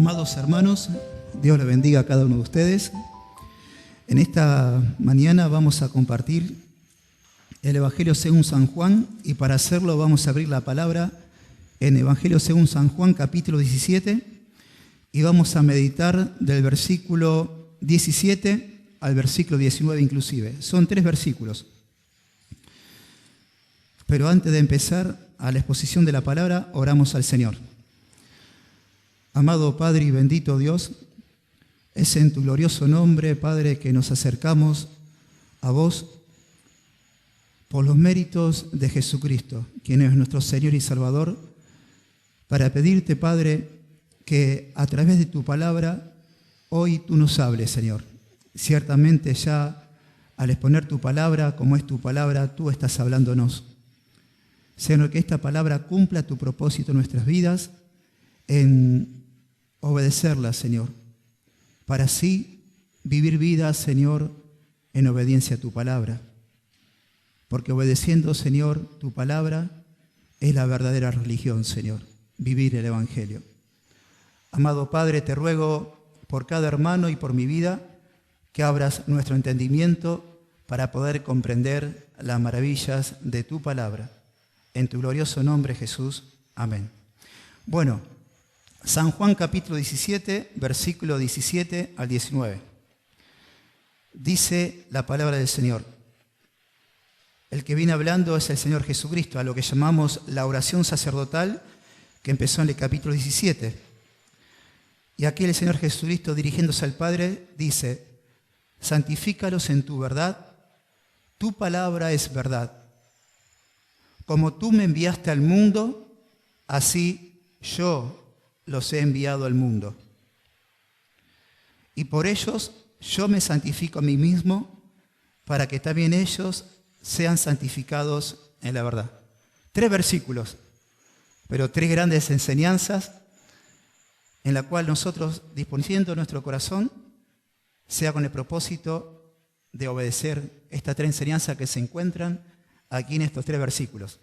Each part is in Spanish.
Amados hermanos, Dios les bendiga a cada uno de ustedes. En esta mañana vamos a compartir el Evangelio según San Juan, y para hacerlo vamos a abrir la palabra en Evangelio según San Juan, capítulo 17, y vamos a meditar del versículo 17 al versículo 19 inclusive. Son 3 versículos. Pero antes de empezar a la exposición de la palabra, oramos al Señor. Amado Padre y bendito Dios, es en tu glorioso nombre, Padre, que nos acercamos a vos por los méritos de Jesucristo, quien es nuestro Señor y Salvador, para pedirte, Padre, que a través de tu palabra hoy tú nos hables, Señor. Ciertamente ya al exponer tu palabra, como es tu palabra, tú estás hablándonos. Señor, que esta palabra cumpla tu propósito en nuestras vidas, en obedecerla, Señor, para así vivir vidas, Señor, en obediencia a tu palabra. Porque obedeciendo, Señor, tu palabra es la verdadera religión, Señor, vivir el Evangelio. Amado Padre, te ruego por cada hermano y por mi vida que abras nuestro entendimiento para poder comprender las maravillas de tu palabra. En tu glorioso nombre, Jesús. Amén. Bueno, San Juan capítulo 17, versículo 17 al 19. Dice la palabra del Señor. El que viene hablando es el Señor Jesucristo, a lo que llamamos la oración sacerdotal, que empezó en el capítulo 17. Y aquí el Señor Jesucristo, dirigiéndose al Padre, dice: santifícalos en tu verdad, tu palabra es verdad. Como tú me enviaste al mundo, así yo los he enviado al mundo. Y por ellos yo me santifico a mí mismo, para que también ellos sean santificados en la verdad. 3 versículos, pero 3 grandes enseñanzas en la cual nosotros, disponiendo nuestro corazón, sea con el propósito de obedecer estas 3 enseñanzas que se encuentran aquí en estos 3 versículos.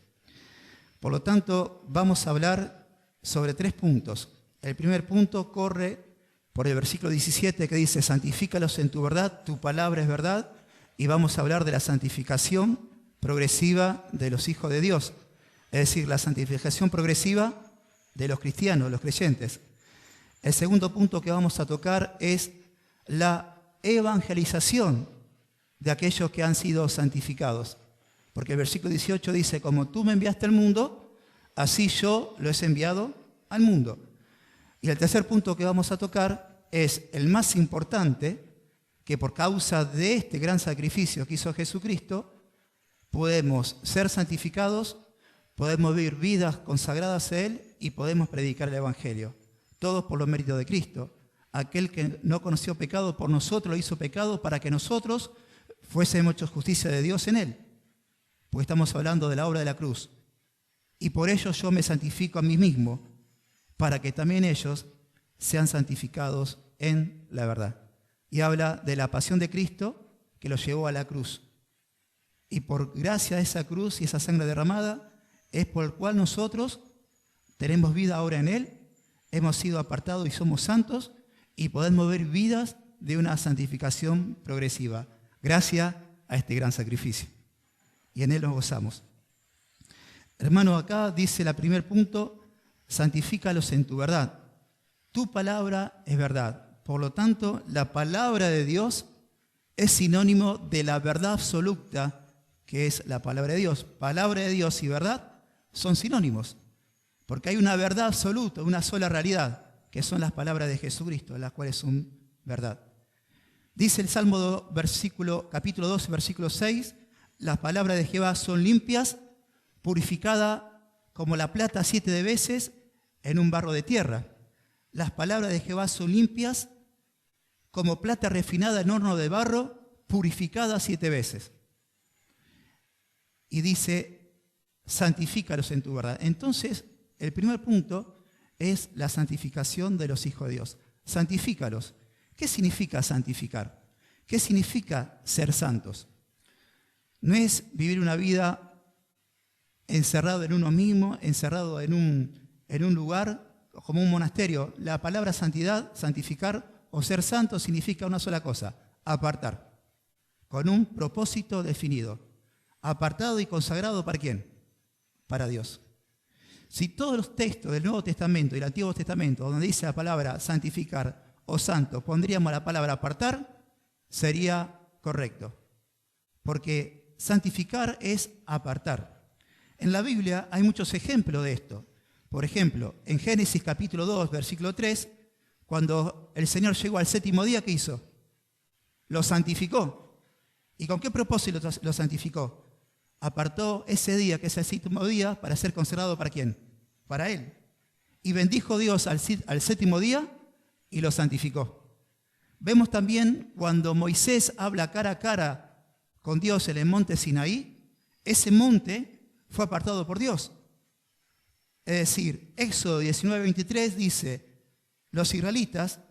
Por lo tanto, vamos a hablar sobre 3 puntos. El primer punto corre por el versículo 17 que dice: santifícalos en tu verdad, tu palabra es verdad. Y vamos a hablar de la santificación progresiva de los hijos de Dios. Es decir, la santificación progresiva de los cristianos, los creyentes. El segundo punto que vamos a tocar es la evangelización de aquellos que han sido santificados. Porque el versículo 18 dice: como tú me enviaste al mundo, así yo lo he enviado al mundo. Y el tercer punto que vamos a tocar es el más importante, que por causa de este gran sacrificio que hizo Jesucristo, podemos ser santificados, podemos vivir vidas consagradas a Él y podemos predicar el Evangelio. Todos por los méritos de Cristo. Aquel que no conoció pecado, por nosotros lo hizo pecado para que nosotros fuésemos hechos justicia de Dios en Él. Porque estamos hablando de la obra de la cruz. Y por ello yo me santifico a mí mismo, para que también ellos sean santificados en la verdad. Y habla de la pasión de Cristo que lo llevó a la cruz. Y por gracia de esa cruz y esa sangre derramada, es por el cual nosotros tenemos vida ahora en Él, hemos sido apartados y somos santos, y podemos ver vidas de una santificación progresiva, gracias a este gran sacrificio. Y en Él nos gozamos. Hermano, acá dice el primer punto: santifícalos en tu verdad. Tu palabra es verdad. Por lo tanto, la palabra de Dios es sinónimo de la verdad absoluta, que es la palabra de Dios. Palabra de Dios y verdad son sinónimos, porque hay una verdad absoluta, una sola realidad, que son las palabras de Jesucristo, las cuales son verdad. Dice el Salmo 2, capítulo 12, versículo 6, las palabras de Jehová son limpias, purificada como la plata 7 veces en un barro de tierra. Las palabras de Jehová son limpias como plata refinada en horno de barro, purificada 7 veces. Y dice: santifícalos en tu verdad. Entonces, el primer punto es la santificación de los hijos de Dios. Santifícalos. ¿Qué significa santificar? ¿Qué significa ser santos? No es vivir una vida encerrado en uno mismo, encerrado en un lugar como un monasterio, la palabra santidad, santificar o ser santo significa una sola cosa: apartar, con un propósito definido. Apartado y consagrado ¿para quién? Para Dios. Si todos los textos del Nuevo Testamento y el Antiguo Testamento, donde dice la palabra santificar o santo, pondríamos la palabra apartar, sería correcto. Porque santificar es apartar. En la Biblia hay muchos ejemplos de esto. Por ejemplo, en Génesis capítulo 2, versículo 3, cuando el Señor llegó al séptimo día, ¿qué hizo? Lo santificó. ¿Y con qué propósito lo santificó? Apartó ese día, que es el séptimo día, para ser consagrado ¿para quién? Para Él. Y bendijo Dios al séptimo día y lo santificó. Vemos también cuando Moisés habla cara a cara con Dios en el monte Sinaí, ese monte fue apartado por Dios. Es decir, Éxodo 19:23 dice, los israelitas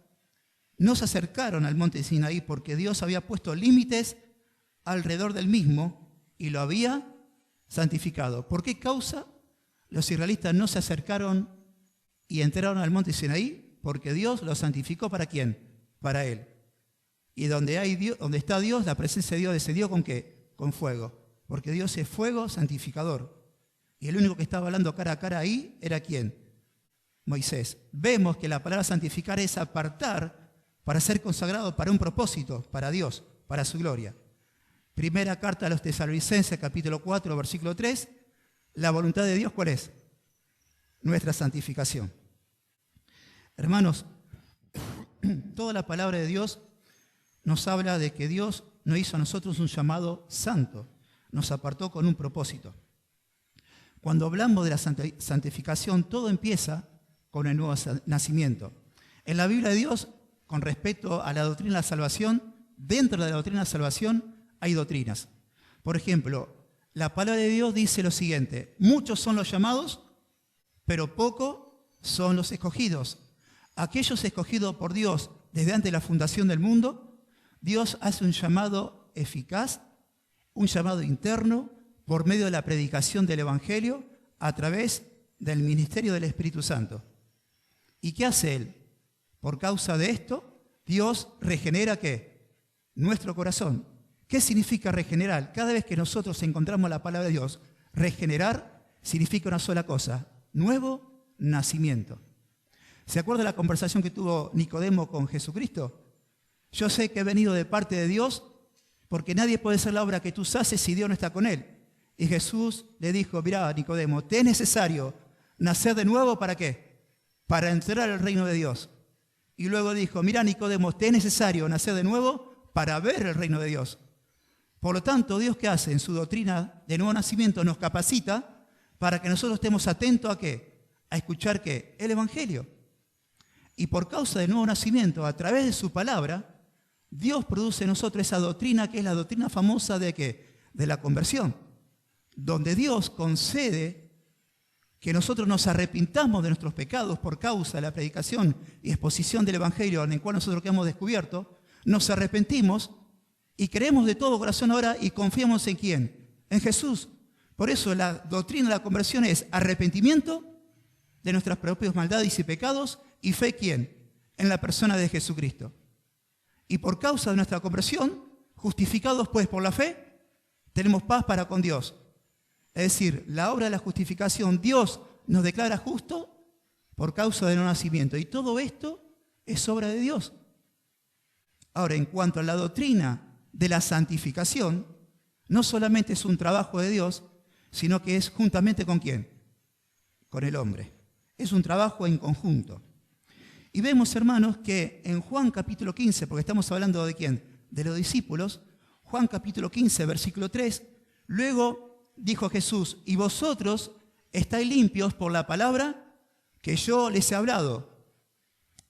no se acercaron al monte Sinaí porque Dios había puesto límites alrededor del mismo y lo había santificado. ¿Por qué causa los israelitas no se acercaron y entraron al monte Sinaí? Porque Dios lo santificó ¿para quién? Para Él. Y donde está Dios, la presencia de Dios descendió ¿con qué? Con fuego. Porque Dios es fuego santificador. Y el único que estaba hablando cara a cara ahí era ¿quién? Moisés. Vemos que la palabra santificar es apartar para ser consagrado para un propósito, para Dios, para su gloria. Primera carta a los Tesalonicenses, capítulo 4, versículo 3. La voluntad de Dios, ¿cuál es? Nuestra santificación. Hermanos, toda la palabra de Dios nos habla de que Dios nos hizo a nosotros un llamado santo. Nos apartó con un propósito. Cuando hablamos de la santificación, todo empieza con el nuevo nacimiento. En la Biblia de Dios, con respecto a la doctrina de la salvación, dentro de la doctrina de la salvación, hay doctrinas. Por ejemplo, la palabra de Dios dice lo siguiente: muchos son los llamados, pero pocos son los escogidos. Aquellos escogidos por Dios desde antes de la fundación del mundo, Dios hace un llamado eficaz, un llamado interno, por medio de la predicación del Evangelio, a través del ministerio del Espíritu Santo. ¿Y qué hace Él? Por causa de esto, Dios regenera ¿qué? Nuestro corazón. ¿Qué significa regenerar? Cada vez que nosotros encontramos la palabra de Dios, regenerar significa una sola cosa: nuevo nacimiento. ¿Se acuerda la conversación que tuvo Nicodemo con Jesucristo? Yo sé que he venido de parte de Dios porque nadie puede hacer la obra que tú haces si Dios no está con él. Y Jesús le dijo: mirá, Nicodemo, te es necesario nacer de nuevo ¿para qué? Para entrar al reino de Dios. Y luego dijo: mirá, Nicodemo, te es necesario nacer de nuevo para ver el reino de Dios. Por lo tanto, Dios, ¿qué hace? En su doctrina de nuevo nacimiento nos capacita para que nosotros estemos atentos ¿a qué? A escuchar ¿qué? El Evangelio. Y por causa del nuevo nacimiento, a través de su palabra, Dios produce en nosotros esa doctrina que es la doctrina famosa de ¿qué? De la conversión, donde Dios concede que nosotros nos arrepintamos de nuestros pecados por causa de la predicación y exposición del Evangelio en el cual nosotros que hemos descubierto, nos arrepentimos y creemos de todo corazón ahora y confiamos ¿en quién? En Jesús. Por eso la doctrina de la conversión es arrepentimiento de nuestras propias maldades y pecados y fe ¿quién? En la persona de Jesucristo. Y por causa de nuestra conversión, justificados pues por la fe, tenemos paz para con Dios. Es decir, la obra de la justificación, Dios nos declara justo por causa del nuevo nacimiento. Y todo esto es obra de Dios. Ahora, en cuanto a la doctrina de la santificación, no solamente es un trabajo de Dios, sino que es juntamente ¿con quién? Con el hombre. Es un trabajo en conjunto. Y vemos, hermanos, que en Juan capítulo 15, porque estamos hablando de quién, de los discípulos, Juan capítulo 15, versículo 3, luego dijo Jesús: y vosotros estáis limpios por la palabra que yo les he hablado.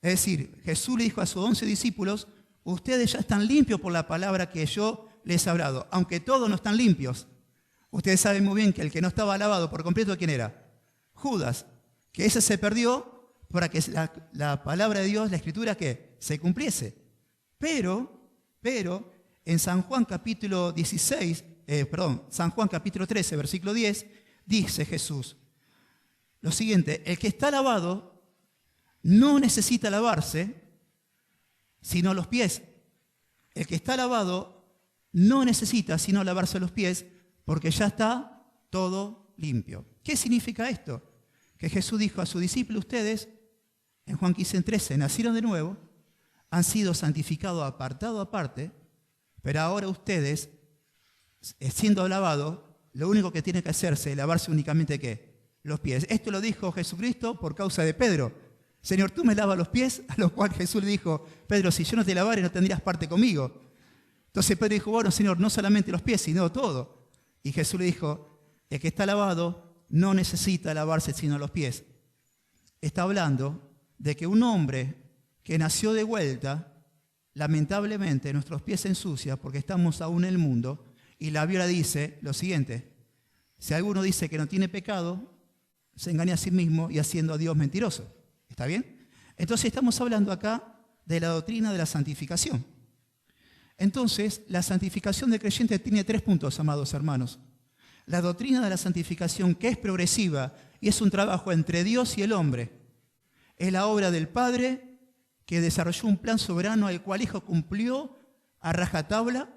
Es decir, Jesús le dijo a sus 11 discípulos: ustedes ya están limpios por la palabra que yo les he hablado, aunque todos no están limpios. Ustedes saben muy bien que el que no estaba lavado por completo, ¿quién era? Judas, que ese se perdió para que la palabra de Dios, la Escritura, ¿qué? Se cumpliese. Pero, en San Juan capítulo 13, versículo 10, dice Jesús lo siguiente: el que está lavado no necesita lavarse, sino los pies. El que está lavado no necesita sino lavarse los pies, porque ya está todo limpio. ¿Qué significa esto? Que Jesús dijo a sus discípulos: ustedes, en Juan 15:13, nacieron de nuevo, han sido santificados, apartados aparte, pero ahora ustedes, siendo lavados, lo único que tienen que hacerse es lavarse únicamente ¿qué? Los pies. Esto lo dijo Jesucristo por causa de Pedro. Señor, ¿tú me lavas los pies? A lo cual Jesús le dijo: Pedro, si yo no te lavare, no tendrías parte conmigo. Entonces Pedro dijo: bueno, Señor, no solamente los pies, sino todo. Y Jesús le dijo: el que está lavado no necesita lavarse sino los pies. Está hablando de que un hombre que nació de vuelta, lamentablemente nuestros pies se ensucian porque estamos aún en el mundo, y la Biblia dice lo siguiente: si alguno dice que no tiene pecado, se engaña a sí mismo y haciendo a Dios mentiroso. ¿Está bien? Entonces estamos hablando acá de la doctrina de la santificación. Entonces, la santificación del creyente tiene 3 puntos, amados hermanos. La doctrina de la santificación, que es progresiva y es un trabajo entre Dios y el hombre, es la obra del Padre, que desarrolló un plan soberano al cual el Hijo cumplió a rajatabla,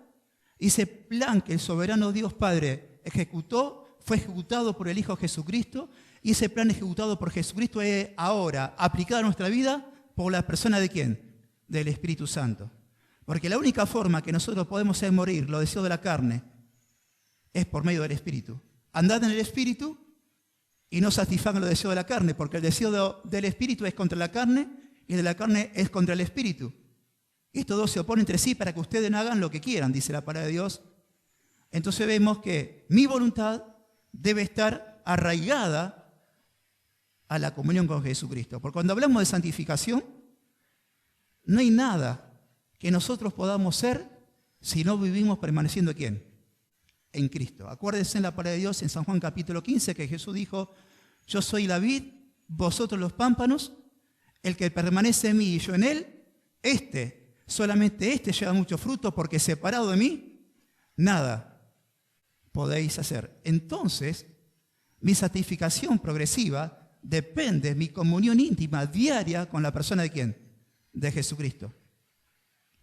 y ese plan que el soberano Dios Padre ejecutó fue ejecutado por el Hijo Jesucristo, y ese plan ejecutado por Jesucristo es ahora aplicado a nuestra vida por la persona de ¿quién? Del Espíritu Santo. Porque la única forma que nosotros podemos hacer morir los deseos de la carne es por medio del Espíritu. Andad en el Espíritu y no satisfagan los deseos de la carne, porque el deseo del Espíritu es contra la carne y de la carne es contra el Espíritu. Estos dos se oponen entre sí para que ustedes no hagan lo que quieran, dice la palabra de Dios. Entonces vemos que mi voluntad debe estar arraigada a la comunión con Jesucristo. Porque cuando hablamos de santificación, no hay nada que nosotros podamos ser si no vivimos permaneciendo ¿quién? En Cristo. Acuérdense en la palabra de Dios en San Juan capítulo 15 que Jesús dijo: yo soy la vid, vosotros los pámpanos, el que permanece en mí y yo en él, solamente este lleva mucho fruto, porque separado de mí, nada podéis hacer. Entonces, mi santificación progresiva depende de mi comunión íntima diaria con la persona de ¿quién? De Jesucristo.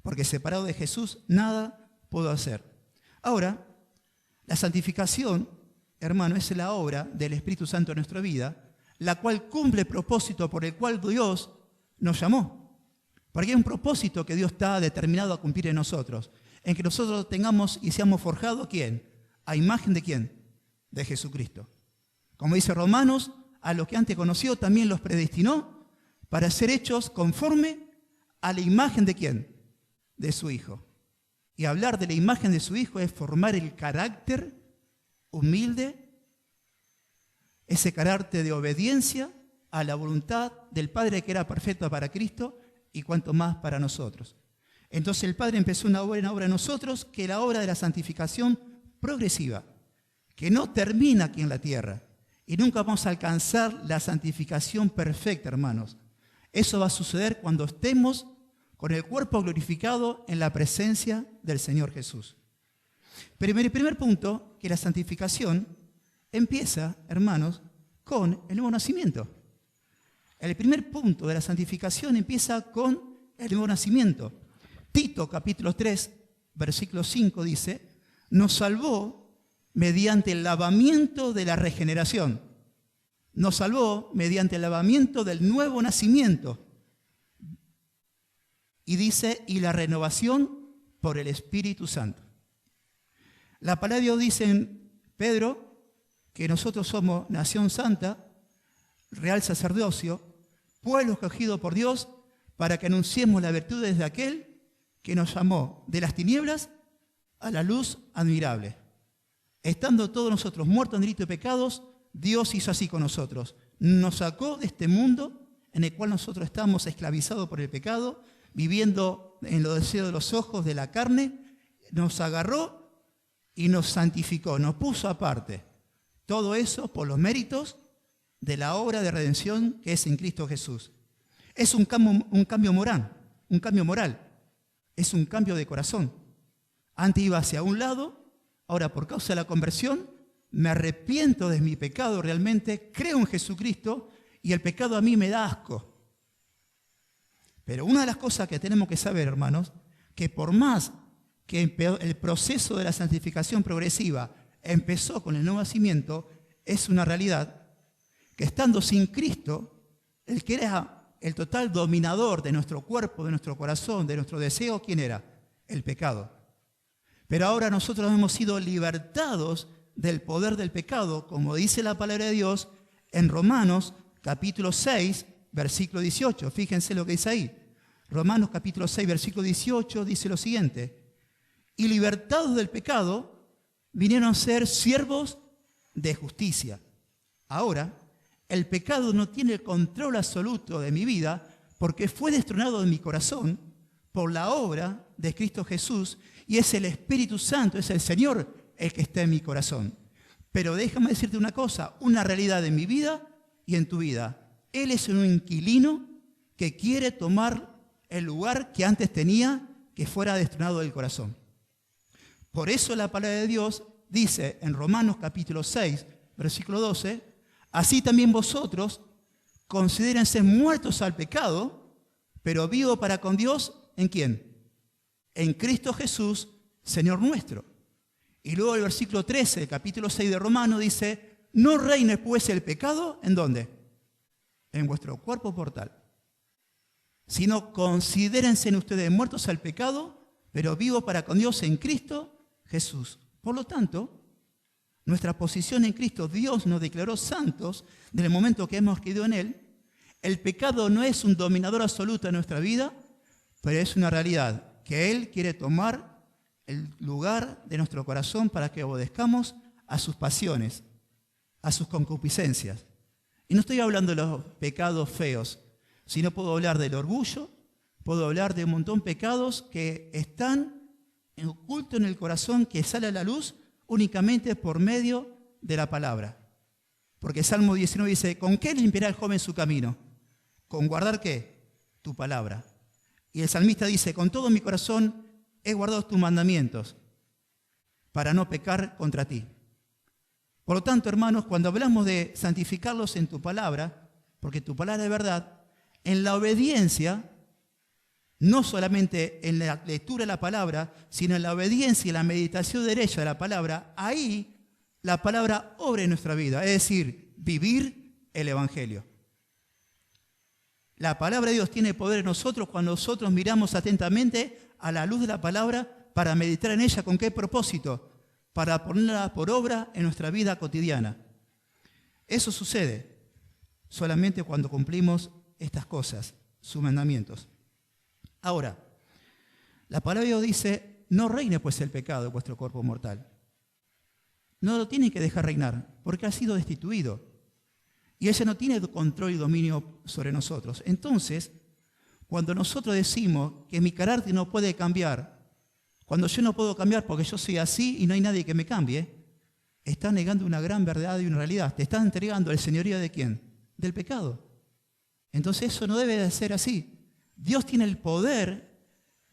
Porque separado de Jesús, nada puedo hacer. Ahora, la santificación, hermano, es la obra del Espíritu Santo en nuestra vida, la cual cumple el propósito por el cual Dios nos llamó. Porque hay un propósito que Dios está determinado a cumplir en nosotros, en que nosotros tengamos y seamos forjados ¿quién? A imagen de ¿quién? De Jesucristo. Como dice Romanos, a los que antes conoció también los predestinó para ser hechos conforme a la imagen de ¿quién? De su Hijo. Y hablar de la imagen de su Hijo es formar el carácter humilde, ese carácter de obediencia a la voluntad del Padre que era perfecta para Cristo y cuanto más para nosotros. Entonces el Padre empezó una buena obra en nosotros, que es la obra de la santificación progresiva, que no termina aquí en la tierra. Y nunca vamos a alcanzar la santificación perfecta, hermanos. Eso va a suceder cuando estemos con el cuerpo glorificado en la presencia del Señor Jesús. Pero el primer punto, que la santificación empieza, hermanos, con el nuevo nacimiento. El primer punto de la santificación empieza con el nuevo nacimiento. Tito, capítulo 3, versículo 5 dice: nos salvó mediante el lavamiento de la regeneración. Nos salvó mediante el lavamiento del nuevo nacimiento. Y dice, y la renovación por el Espíritu Santo. La palabra de Dios dice en Pedro que nosotros somos nación santa, real sacerdocio, pueblo escogido por Dios, para que anunciemos las virtudes de aquel que nos llamó de las tinieblas a la luz admirable. Estando todos nosotros muertos en delitos y pecados, Dios hizo así con nosotros. Nos sacó de este mundo en el cual nosotros estábamos esclavizados por el pecado, viviendo en los deseos de los ojos, de la carne, nos agarró y nos santificó, nos puso aparte. Todo eso por los méritos de la obra de redención que es en Cristo Jesús. Es un cambio moral, es un cambio de corazón. Antes iba hacia un lado, ahora por causa de la conversión me arrepiento de mi pecado realmente, creo en Jesucristo y el pecado a mí me da asco. Pero una de las cosas que tenemos que saber, hermanos, que por más que el proceso de la santificación progresiva empezó con el nuevo nacimiento, es una realidad que estando sin Cristo, el que era el total dominador de nuestro cuerpo, de nuestro corazón, de nuestro deseo, ¿quién era? El pecado. Pero ahora nosotros hemos sido libertados del poder del pecado, como dice la palabra de Dios en Romanos capítulo 6, versículo 18. Fíjense lo que dice ahí. Romanos capítulo 6, versículo 18 dice lo siguiente. Y libertados del pecado, vinieron a ser siervos de justicia. Ahora, el pecado no tiene el control absoluto de mi vida porque fue destronado de mi corazón por la obra de Cristo Jesús y es el Espíritu Santo, es el Señor el que está en mi corazón. Pero déjame decirte una cosa, una realidad en mi vida y en tu vida. Él es un inquilino que quiere tomar el lugar que antes tenía, que fuera destronado del corazón. Por eso la palabra de Dios dice en Romanos capítulo 6, versículo 12, así también vosotros considérense muertos al pecado, pero vivos para con Dios, ¿en quién? En Cristo Jesús, Señor nuestro. Y luego el versículo 13, del capítulo 6 de Romanos dice, no reine pues el pecado, ¿en dónde? En vuestro cuerpo mortal. Sino considérense ustedes muertos al pecado, pero vivos para con Dios en Cristo Jesús. Por lo tanto, nuestra posición en Cristo, Dios nos declaró santos desde el momento que hemos creído en Él. El pecado no es un dominador absoluto de nuestra vida, pero es una realidad que Él quiere tomar el lugar de nuestro corazón para que obedezcamos a sus pasiones, a sus concupiscencias. Y no estoy hablando de los pecados feos, sino puedo hablar del orgullo, puedo hablar de un montón de pecados que están ocultos en el corazón, que sale a la luz únicamente por medio de la palabra. Porque Salmo 19 dice, ¿con qué limpiará el joven su camino? ¿Con guardar qué? Tu palabra. Y el salmista dice, con todo mi corazón he guardado tus mandamientos para no pecar contra ti. Por lo tanto, hermanos, cuando hablamos de santificarlos en tu palabra, porque tu palabra es verdad, en la obediencia, no solamente en la lectura de la palabra, sino en la obediencia y la meditación derecha de la palabra, ahí la palabra obra en nuestra vida, es decir, vivir el Evangelio. La palabra de Dios tiene poder en nosotros cuando nosotros miramos atentamente a la luz de la palabra para meditar en ella. ¿Con qué propósito? Para ponerla por obra en nuestra vida cotidiana. Eso sucede solamente cuando cumplimos estas cosas, sus mandamientos. Ahora, la palabra de Dios dice, no reine pues el pecado en vuestro cuerpo mortal. No lo tiene que dejar reinar, porque ha sido destituido. Y ella no tiene control y dominio sobre nosotros. Entonces, cuando nosotros decimos que mi carácter no puede cambiar, cuando yo no puedo cambiar porque yo soy así y no hay nadie que me cambie, está negando una gran verdad y una realidad. Te está entregando el señorío ¿de quién? Del pecado. Entonces eso no debe de ser así. Dios tiene el poder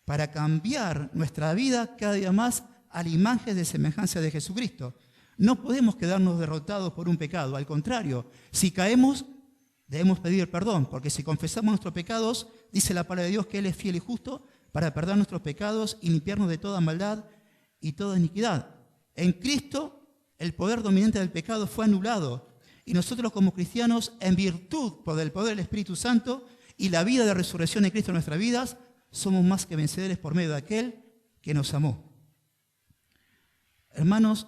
para cambiar nuestra vida cada día más a la imagen de semejanza de Jesucristo. No podemos quedarnos derrotados por un pecado. Al contrario, si caemos, debemos pedir perdón, porque si confesamos nuestros pecados, dice la palabra de Dios que Él es fiel y justo para perdonar nuestros pecados y limpiarnos de toda maldad y toda iniquidad. En Cristo, el poder dominante del pecado fue anulado. Y nosotros como cristianos, en virtud del poder del Espíritu Santo y la vida de resurrección de Cristo en nuestras vidas, somos más que vencedores por medio de aquel que nos amó. Hermanos,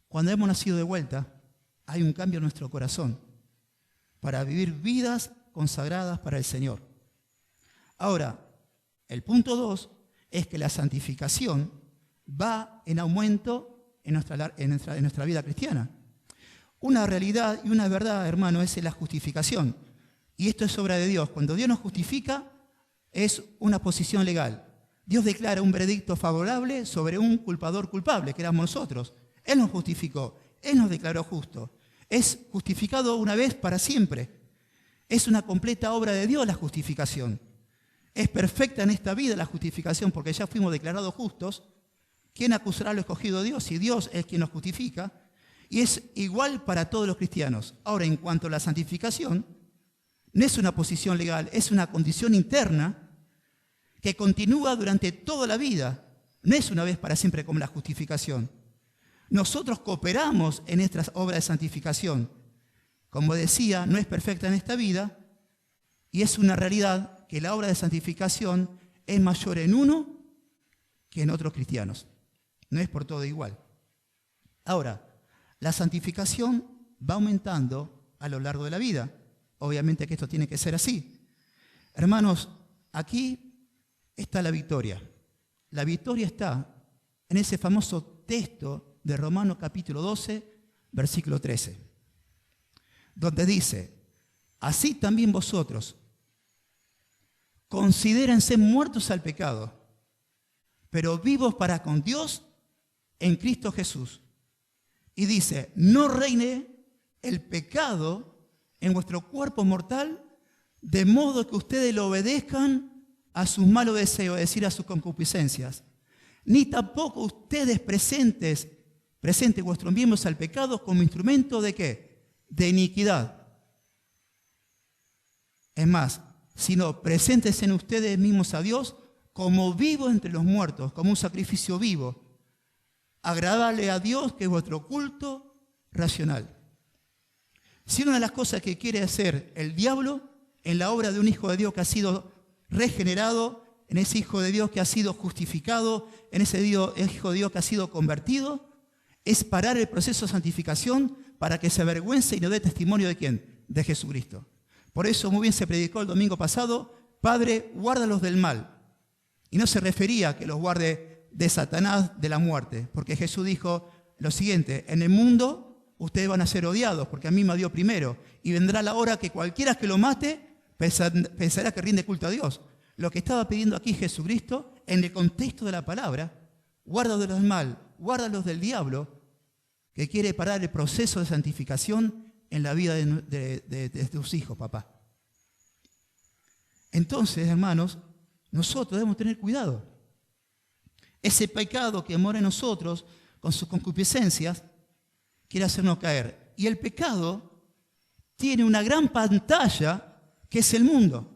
cuando hemos nacido de vuelta, hay un cambio en nuestro corazón para vivir vidas consagradas para el Señor. Ahora, el punto 2 es que la santificación va en aumento en nuestra vida cristiana. Una realidad y una verdad, hermano, es la justificación. Y esto es obra de Dios. Cuando Dios nos justifica, es una posición legal. Dios declara un veredicto favorable sobre un culpador culpable, que éramos nosotros. Él nos justificó, Él nos declaró justo. Es justificado una vez para siempre. Es una completa obra de Dios la justificación. Es perfecta en esta vida la justificación porque ya fuimos declarados justos. ¿Quién acusará a lo escogido de Dios? Si Dios es quien nos justifica. Y es igual para todos los cristianos. Ahora, en cuanto a la santificación, no es una posición legal, es una condición interna que continúa durante toda la vida. No es una vez para siempre como la justificación. Nosotros cooperamos en estas obras de santificación. Como decía, no es perfecta en esta vida y es una realidad que la obra de santificación es mayor en uno que en otros cristianos. No es por todo igual. Ahora, la santificación va aumentando a lo largo de la vida. Obviamente que esto tiene que ser así. Hermanos, aquí está la victoria. La victoria está en ese famoso texto de Romanos capítulo 12, versículo 13, donde dice, así también vosotros, considérense muertos al pecado, pero vivos para con Dios en Cristo Jesús. Y dice, no reine el pecado en vuestro cuerpo mortal, de modo que ustedes lo obedezcan a sus malos deseos, es decir, a sus concupiscencias. Ni tampoco ustedes presenten vuestros miembros al pecado como instrumento ¿de qué? De iniquidad. Es más, sino preséntense en ustedes mismos a Dios como vivos entre los muertos, como un sacrificio vivo, agradable a Dios, que es vuestro culto racional. Si una de las cosas que quiere hacer el diablo en la obra de un hijo de Dios que ha sido regenerado, en ese hijo de Dios que ha sido justificado, en ese hijo de Dios que ha sido convertido, es parar el proceso de santificación para que se avergüence y no dé testimonio ¿de quién? De Jesucristo. Por eso muy bien se predicó el domingo pasado, Padre, guárdalos del mal. Y no se refería a que los guarde de Satanás, de la muerte, porque Jesús dijo lo siguiente, en el mundo ustedes van a ser odiados, porque a mí me odió primero, y vendrá la hora que cualquiera que lo mate pensará que rinde culto a Dios. Lo que estaba pidiendo aquí Jesucristo, en el contexto de la palabra, guárdalos del mal, guárdalos del diablo, que quiere parar el proceso de santificación en la vida de tus hijos, papá. Entonces, hermanos, nosotros debemos tener cuidado. Ese pecado que mora en nosotros, con sus concupiscencias, quiere hacernos caer. Y el pecado tiene una gran pantalla que es el mundo.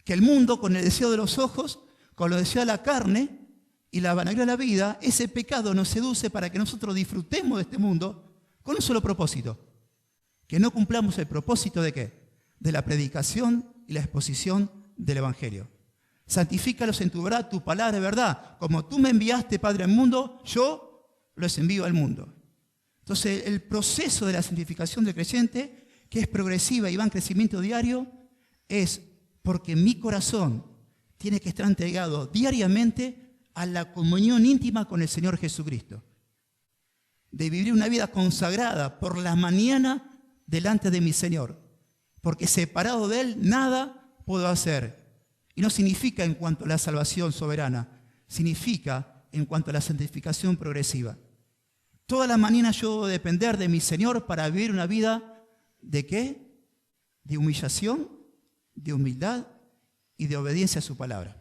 Que el mundo, con el deseo de los ojos, con el deseo de la carne y la vanagloria de la vida, ese pecado nos seduce para que nosotros disfrutemos de este mundo con un solo propósito. Que no cumplamos el propósito ¿de qué? De la predicación y la exposición del Evangelio. Santifícalos en tu verdad, tu palabra es verdad. Como tú me enviaste, Padre, al mundo, yo los envío al mundo. Entonces, el proceso de la santificación del creyente, que es progresiva y va en crecimiento diario, es porque mi corazón tiene que estar entregado diariamente a la comunión íntima con el Señor Jesucristo. De vivir una vida consagrada por la mañana delante de mi Señor. Porque separado de Él, nada puedo hacer. Y no significa en cuanto a la salvación soberana, significa en cuanto a la santificación progresiva. Toda la mañana yo debo depender de mi Señor para vivir una vida ¿de qué? De humillación, de humildad y de obediencia a su palabra.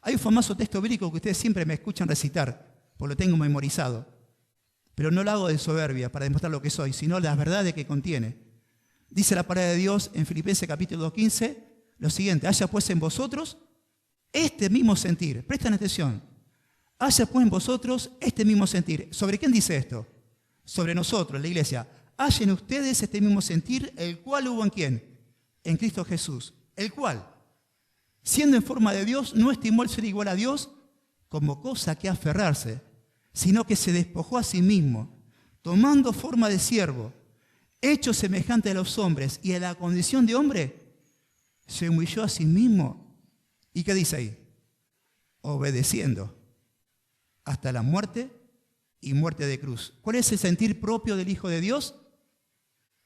Hay un famoso texto bíblico que ustedes siempre me escuchan recitar, porque lo tengo memorizado, pero no lo hago de soberbia para demostrar lo que soy, sino las verdades que contiene. Dice la palabra de Dios en Filipenses capítulo 2:15, lo siguiente, haya pues en vosotros este mismo sentir. Presten atención. Haya pues en vosotros este mismo sentir. ¿Sobre quién dice esto? Sobre nosotros, la iglesia. Haya en ustedes este mismo sentir, el cual hubo en quién? En Cristo Jesús. El cual, siendo en forma de Dios, no estimó el ser igual a Dios como cosa que aferrarse, sino que se despojó a sí mismo, tomando forma de siervo, hecho semejante a los hombres, y en la condición de hombre, se humilló a sí mismo. ¿Y qué dice ahí? Obedeciendo hasta la muerte y muerte de cruz. ¿Cuál es el sentir propio del Hijo de Dios?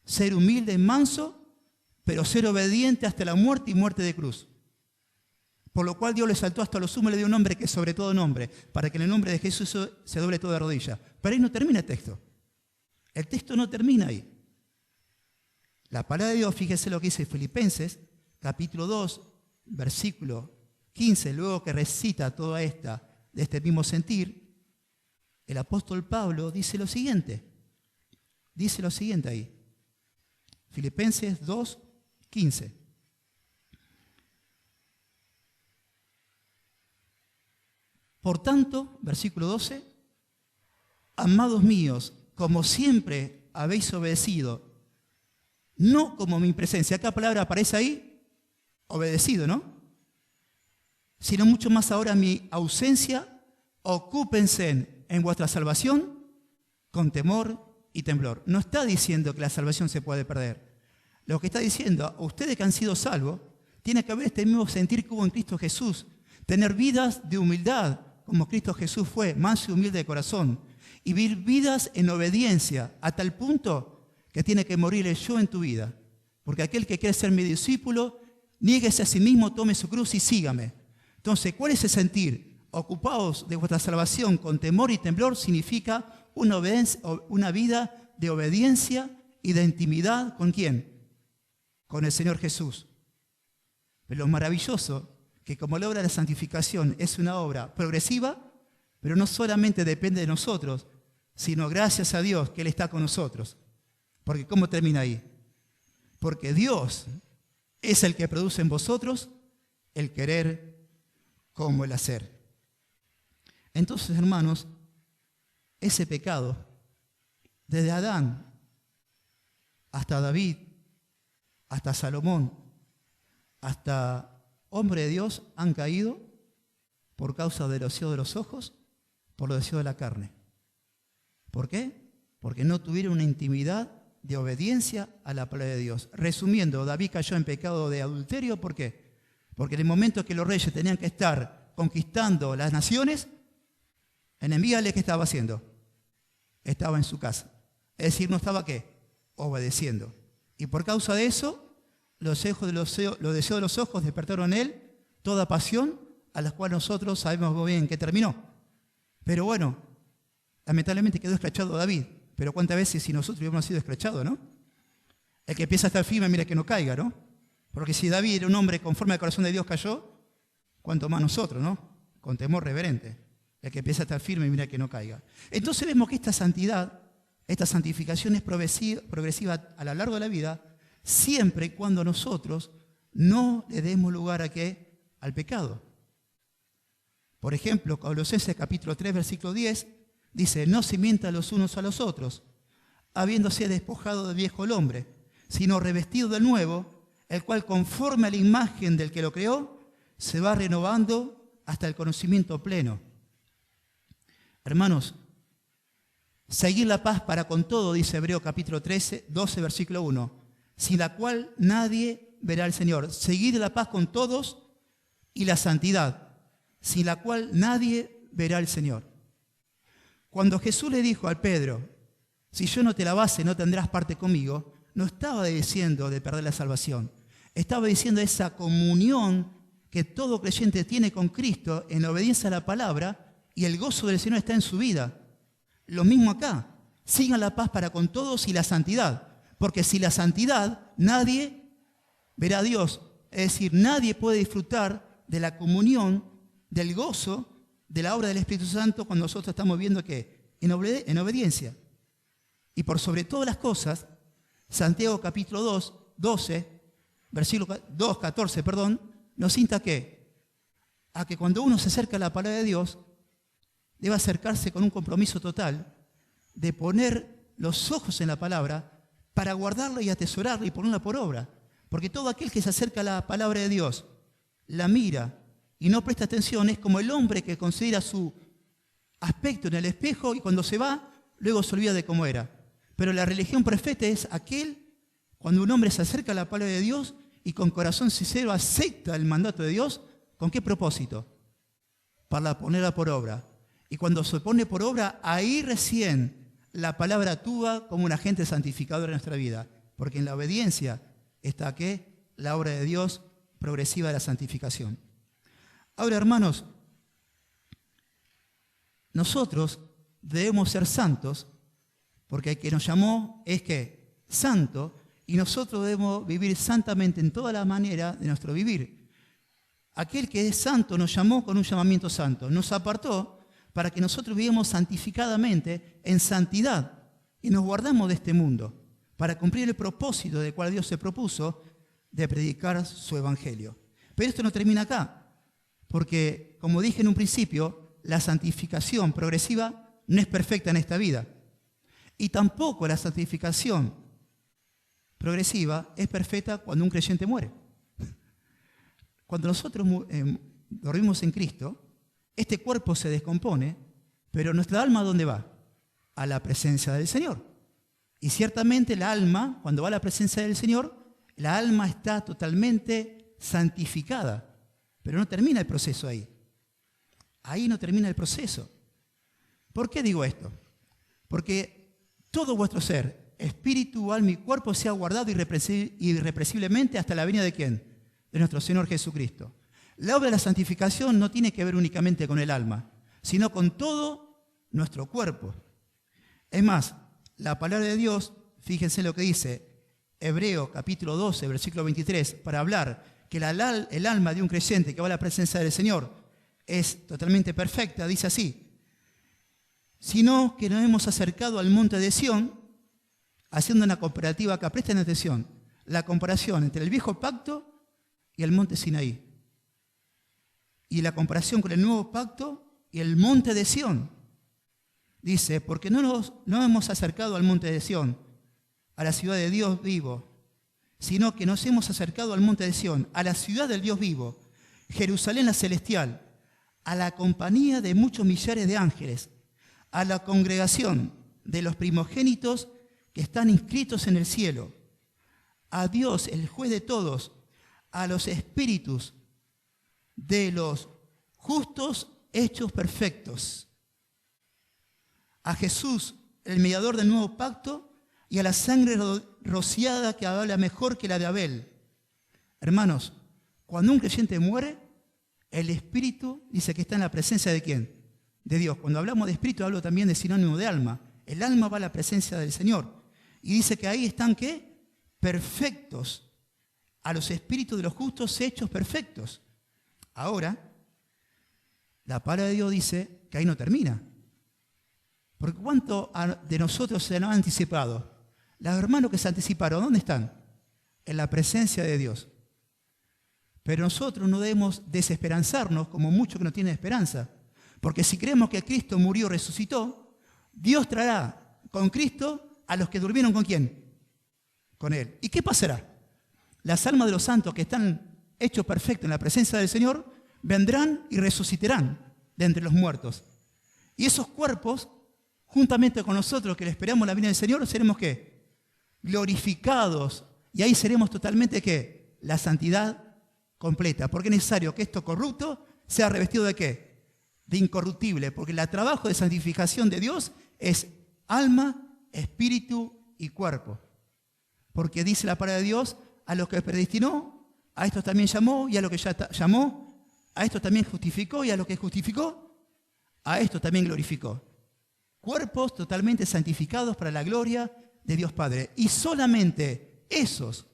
Ser humilde y manso, pero ser obediente hasta la muerte y muerte de cruz. Por lo cual Dios le exaltó hasta lo sumo, le dio un nombre que es sobre todo nombre, para que en el nombre de Jesús se doble toda rodilla. Pero ahí no termina el texto. El texto no termina ahí. La palabra de Dios, fíjese lo que dice Filipenses, capítulo 2, versículo 15, luego que recita toda de este mismo sentir, el apóstol Pablo dice lo siguiente. Dice lo siguiente ahí. Filipenses 2, 15. Por tanto, versículo 12, amados míos, como siempre habéis obedecido, no como mi presencia, acá palabra aparece ahí, obedecido, ¿no? Sino mucho más ahora mi ausencia, ocúpense en vuestra salvación con temor y temblor. No está diciendo que la salvación se puede perder. Lo que está diciendo, ustedes que han sido salvos, tienen que haber este mismo sentir que hubo en Cristo Jesús, tener vidas de humildad, como Cristo Jesús fue, manso y humilde de corazón, y vivir vidas en obediencia, a tal punto que tiene que morir el yo en tu vida. Porque aquel que quiere ser mi discípulo, niéguese a sí mismo, tome su cruz y sígame. Entonces, ¿cuál es el sentir? Ocupados de vuestra salvación con temor y temblor significa una vida de obediencia y de intimidad. ¿Con quién? Con el Señor Jesús. Pero lo maravilloso, que como la obra de la santificación es una obra progresiva, pero no solamente depende de nosotros, sino gracias a Dios que Él está con nosotros. Porque ¿cómo termina ahí? Porque Dios es el que produce en vosotros el querer como el hacer. Entonces, hermanos, ese pecado, desde Adán hasta David, hasta Salomón, hasta hombre de Dios, han caído por causa del deseo de los ojos, por los deseos de la carne. ¿Por qué? Porque no tuvieron una intimidad de obediencia a la palabra de Dios. Resumiendo, David cayó en pecado de adulterio. ¿Por qué? Porque en el momento que los reyes tenían que estar conquistando las naciones, envíale, ¿qué estaba haciendo? Estaba en su casa. Es decir, no estaba ¿qué? Obedeciendo. Y por causa de eso, los deseos de los ojos despertaron en él toda pasión, a la cual nosotros sabemos muy bien que terminó. Pero bueno, lamentablemente quedó escrachado David. Pero cuántas veces si nosotros hubiéramos sido escrachados, ¿no? El que empieza a estar firme, mira que no caiga, ¿no? Porque si David era un hombre conforme al corazón de Dios cayó, cuanto más nosotros, ¿no? Con temor reverente. El que empieza a estar firme, mira que no caiga. Entonces vemos que esta santidad, esta santificación es progresiva a lo largo de la vida, siempre y cuando nosotros no le demos lugar ¿a qué? Al pecado. Por ejemplo, Colosenses capítulo 3, versículo 10, dice, no se mientan los unos a los otros, habiéndose despojado del viejo el hombre, sino revestido del nuevo, el cual conforme a la imagen del que lo creó, se va renovando hasta el conocimiento pleno. Hermanos, seguir la paz para con todo, dice Hebreo capítulo 13, 12, versículo 1, sin la cual nadie verá al Señor. Seguir la paz con todos y la santidad, sin la cual nadie verá al Señor. Cuando Jesús le dijo al Pedro, si yo no te lavase no tendrás parte conmigo, no estaba diciendo de perder la salvación. Estaba diciendo esa comunión que todo creyente tiene con Cristo en obediencia a la palabra, y el gozo del Señor está en su vida. Lo mismo acá. Sigan la paz para con todos y la santidad. Porque sin la santidad nadie verá a Dios. Es decir, nadie puede disfrutar de la comunión, del gozo, de la obra del Espíritu Santo cuando nosotros estamos viendo que en obediencia. Y por sobre todas las cosas, Santiago capítulo 2, 12, versículo 2, 14, nos insta a ¿qué? A que cuando uno se acerca a la palabra de Dios, debe acercarse con un compromiso total de poner los ojos en la palabra para guardarla y atesorarla y ponerla por obra. Porque todo aquel que se acerca a la palabra de Dios, la mira y no presta atención, es como el hombre que considera su aspecto en el espejo y cuando se va, luego se olvida de cómo era. Pero la religión perfecta es aquel cuando un hombre se acerca a la palabra de Dios y con corazón sincero acepta el mandato de Dios. ¿Con qué propósito? Para ponerla por obra. Y cuando se pone por obra, ahí recién la palabra actúa como un agente santificador en nuestra vida. Porque en la obediencia está ¿qué? La obra de Dios progresiva de la santificación. Ahora, hermanos, nosotros debemos ser santos porque el que nos llamó es que santo y nosotros debemos vivir santamente en toda la manera de nuestro vivir. Aquel que es santo nos llamó con un llamamiento santo, nos apartó para que nosotros vivamos santificadamente en santidad y nos guardamos de este mundo para cumplir el propósito del cual Dios se propuso de predicar su evangelio. Pero esto no termina acá, porque como dije en un principio, la santificación progresiva no es perfecta en esta vida. Y tampoco la santificación progresiva es perfecta cuando un creyente muere. Cuando nosotros dormimos en Cristo, este cuerpo se descompone, pero nuestra alma, ¿a dónde va? A la presencia del Señor. Y ciertamente la alma, cuando va a la presencia del Señor, la alma está totalmente santificada, pero no termina el proceso ahí. Ahí no termina el proceso. ¿Por qué digo esto? Porque todo vuestro ser, espíritu, alma y cuerpo, sea guardado irrepresiblemente hasta la venida ¿de quién? De nuestro Señor Jesucristo. La obra de la santificación no tiene que ver únicamente con el alma, sino con todo nuestro cuerpo. Es más, la palabra de Dios, fíjense lo que dice Hebreos capítulo 12, versículo 23, para hablar que el alma de un creyente que va a la presencia del Señor es totalmente perfecta, dice así: sino que nos hemos acercado al monte de Sión, haciendo una comparativa acá, presten atención, la comparación entre el viejo pacto y el monte Sinaí, y la comparación con el nuevo pacto y el monte de Sión. Dice, porque no hemos acercado al monte de Sión, a la ciudad de Dios vivo, sino que nos hemos acercado al monte de Sión, a la ciudad del Dios vivo, Jerusalén la celestial, a la compañía de muchos millares de ángeles, a la congregación de los primogénitos que están inscritos en el cielo, a Dios, el juez de todos, a los espíritus de los justos hechos perfectos, a Jesús, el mediador del nuevo pacto, y a la sangre rociada que habla mejor que la de Abel. Hermanos, cuando un creyente muere, el espíritu dice que está en la presencia ¿de quién? De Dios. Cuando hablamos de espíritu, hablo también de sinónimo de alma. El alma va a la presencia del Señor. Y dice que ahí están, ¿qué? Perfectos. A los espíritus de los justos hechos perfectos. Ahora, la palabra de Dios dice que ahí no termina. Porque ¿cuánto de nosotros se han anticipado? Los hermanos que se anticiparon, ¿dónde están? En la presencia de Dios. Pero nosotros no debemos desesperanzarnos como muchos que no tienen esperanza. Porque si creemos que Cristo murió y resucitó, Dios traerá con Cristo a los que durmieron ¿con quién? Con Él. ¿Y qué pasará? Las almas de los santos que están hechos perfectos en la presencia del Señor vendrán y resucitarán de entre los muertos. Y esos cuerpos, juntamente con nosotros que le esperamos la venida del Señor, seremos ¿qué? Glorificados. Y ahí seremos totalmente ¿qué? La santidad completa. Porque es necesario que esto corrupto sea revestido ¿de qué? De incorruptible. Porque el trabajo de santificación de Dios es alma, espíritu y cuerpo. Porque dice la palabra de Dios, a los que predestinó, a estos también llamó, y a los que ya llamó, a estos también justificó, y a los que justificó, a estos también glorificó. Cuerpos totalmente santificados para la gloria de Dios Padre. Y solamente esos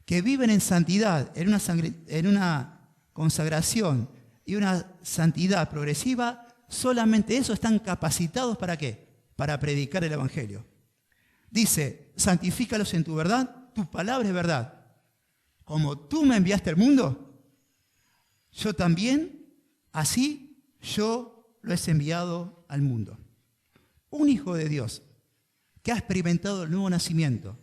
que viven en santidad, en una consagración y una santidad progresiva, solamente esos están capacitados ¿para qué? Para predicar el Evangelio. Dice, santifícalos en tu verdad, tu palabra es verdad. Como tú me enviaste al mundo, yo también, así yo lo he enviado al mundo. Un hijo de Dios que ha experimentado el nuevo nacimiento,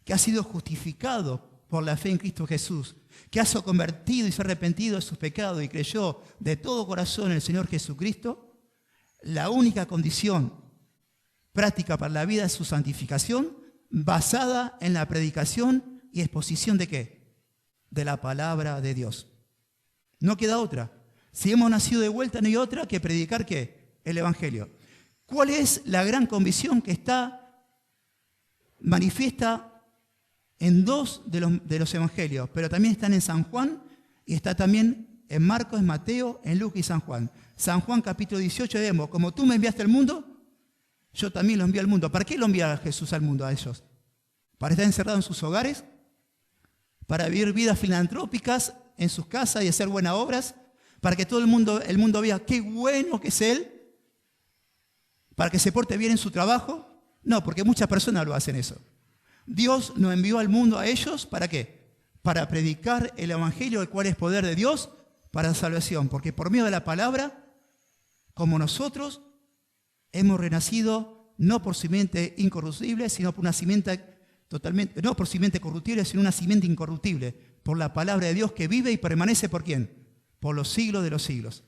que ha sido justificado por la fe en Cristo Jesús, que ha sido convertido y se ha arrepentido de sus pecados y creyó de todo corazón en el Señor Jesucristo, la única condición práctica para la vida es su santificación, basada en la predicación y exposición ¿de qué? De la palabra de Dios. No queda otra. Si hemos nacido de vuelta, no hay otra que predicar ¿qué? El Evangelio. ¿Cuál es la gran convicción que está manifiesta en dos de los evangelios? Pero también están en San Juan y está también en Marcos, en Mateo, en Lucas y San Juan. San Juan capítulo 18 vemos, como tú me enviaste al mundo, yo también lo envío al mundo. ¿Para qué lo envía Jesús al mundo a ellos? ¿Para estar encerrados en sus hogares? ¿Para vivir vidas filantrópicas en sus casas y hacer buenas obras? ¿Para que todo el mundo vea qué bueno que es Él? ¿Para que se porte bien en su trabajo? No, porque muchas personas lo hacen eso. Dios nos envió al mundo a ellos, ¿para qué? Para predicar el Evangelio, el cual es poder de Dios para la salvación. Porque por medio de la palabra como nosotros hemos renacido no por simiente incorruptible, sino por una simiente totalmente, no por simiente corruptible, sino una simiente incorruptible, por la palabra de Dios que vive y permanece ¿por quién? Por los siglos de los siglos.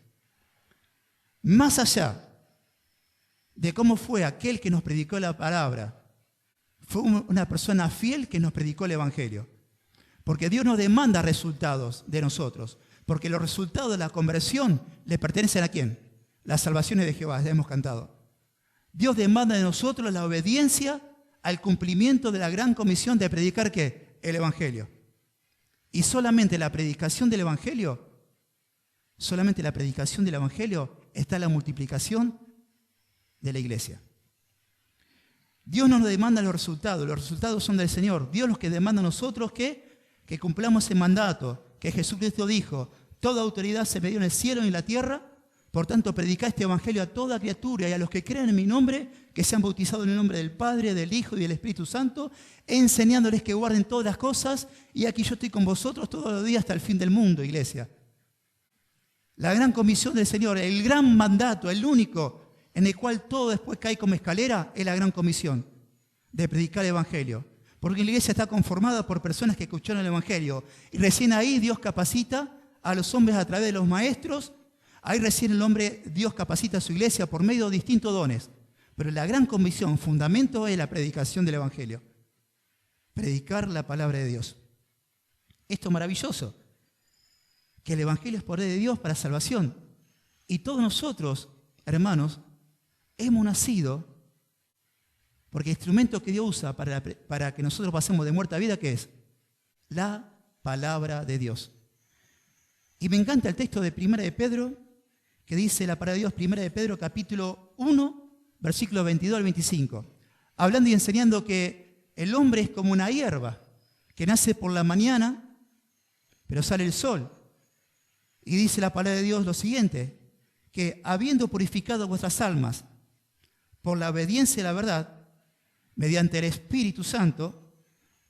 Más allá de cómo fue aquel que nos predicó la palabra, fue una persona fiel que nos predicó el Evangelio. Porque Dios nos demanda resultados de nosotros. Porque los resultados de la conversión le pertenecen ¿a quién? Las salvaciones de Jehová, ya hemos cantado. Dios demanda de nosotros la obediencia al cumplimiento de la gran comisión de predicar ¿qué? El Evangelio. Y solamente la predicación del Evangelio está en la multiplicación de la iglesia. Dios no nos demanda los resultados son del Señor. Dios los que demanda a nosotros que cumplamos ese mandato, que Jesucristo dijo, toda autoridad se me dio en el cielo y en la tierra, por tanto predicad este evangelio a toda criatura y a los que crean en mi nombre, que sean bautizados en el nombre del Padre, del Hijo y del Espíritu Santo, enseñándoles que guarden todas las cosas, y aquí yo estoy con vosotros todos los días hasta el fin del mundo, iglesia. La gran comisión del Señor, el gran mandato, el único en el cual todo después cae como escalera, es la gran comisión de predicar el evangelio. Porque la iglesia está conformada por personas que escucharon el evangelio. Y recién ahí Dios capacita a los hombres a través de los maestros. Ahí recién Dios capacita a su iglesia por medio de distintos dones. Pero la gran comisión, fundamento, es la predicación del evangelio. Predicar la palabra de Dios. Esto es maravilloso. Que el evangelio es poder de Dios para salvación. Y todos nosotros, hermanos, hemos nacido, porque el instrumento que Dios usa para que nosotros pasemos de muerte a vida, ¿qué es? La palabra de Dios. Y me encanta el texto de 1 de Pedro, que dice la palabra de Dios, 1 de Pedro, capítulo 1, versículos 22 al 25. Hablando y enseñando que el hombre es como una hierba, que nace por la mañana, pero sale el sol. Y dice la palabra de Dios lo siguiente, que habiendo purificado vuestras almas por la obediencia a la verdad, mediante el Espíritu Santo,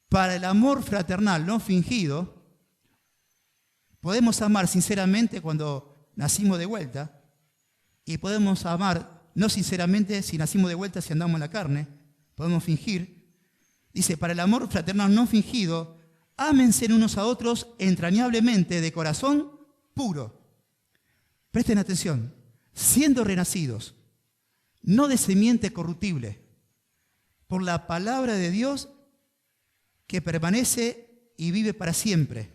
para el amor fraternal no fingido, podemos amar sinceramente cuando nacimos de vuelta, y podemos amar no sinceramente si nacimos de vuelta, si andamos en la carne, podemos fingir. Dice, para el amor fraternal no fingido, ámense unos a otros entrañablemente de corazón puro. Presten atención, siendo renacidos, no de simiente corruptible, por la palabra de Dios que permanece y vive para siempre.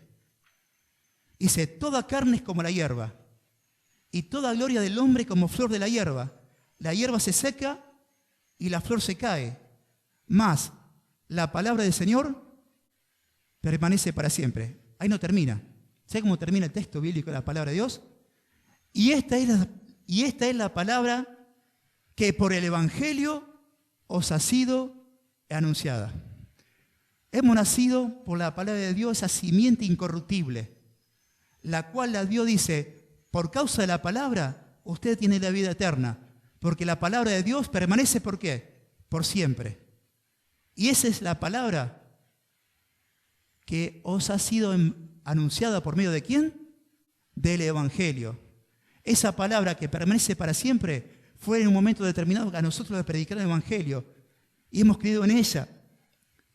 Dice, toda carne es como la hierba, y toda gloria del hombre como flor de la hierba. La hierba se seca y la flor se cae, mas la palabra del Señor permanece para siempre. Ahí no termina. ¿Sabe cómo termina el texto bíblico de la palabra de Dios? Y esta es la palabra que por el Evangelio os ha sido anunciada. Hemos nacido por la palabra de Dios, esa simiente incorruptible, la cual la Dios dice, por causa de la palabra, usted tiene la vida eterna, porque la palabra de Dios permanece, ¿por qué? Por siempre. Y esa es la palabra que os ha sido anunciada por medio de ¿quién? Del Evangelio. Esa palabra que permanece para siempre fue en un momento determinado a nosotros de predicar el Evangelio. Y hemos creído en ella.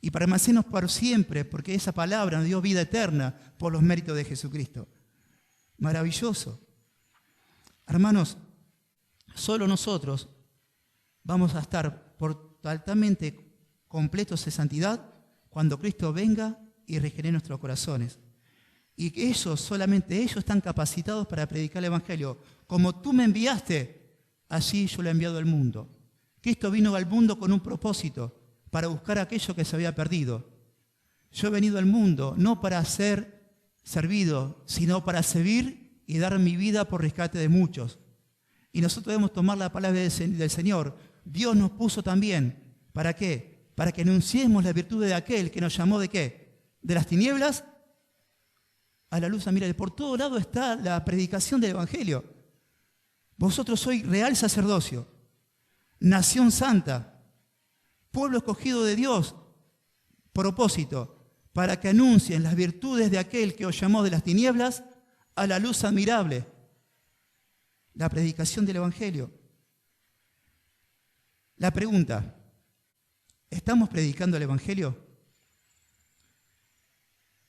Y permanecemos por siempre, porque esa palabra nos dio vida eterna por los méritos de Jesucristo. Maravilloso. Hermanos, solo nosotros vamos a estar totalmente completos de santidad cuando Cristo venga y regenere nuestros corazones. Y que solamente ellos están capacitados para predicar el Evangelio. Como tú me enviaste, así yo lo he enviado al mundo. Cristo vino al mundo con un propósito, para buscar aquello que se había perdido. Yo he venido al mundo no para ser servido, sino para servir y dar mi vida por rescate de muchos. Y nosotros debemos tomar la palabra del Señor. Dios nos puso también, ¿para qué? Para que anunciemos la virtud de aquel que nos llamó ¿de qué? De las tinieblas a la luz. Mira, por todo lado está la predicación del Evangelio. Vosotros sois real sacerdocio, nación santa, pueblo escogido de Dios, propósito, para que anuncien las virtudes de aquel que os llamó de las tinieblas a la luz admirable. la predicación del Evangelio. La pregunta, ¿estamos predicando el Evangelio?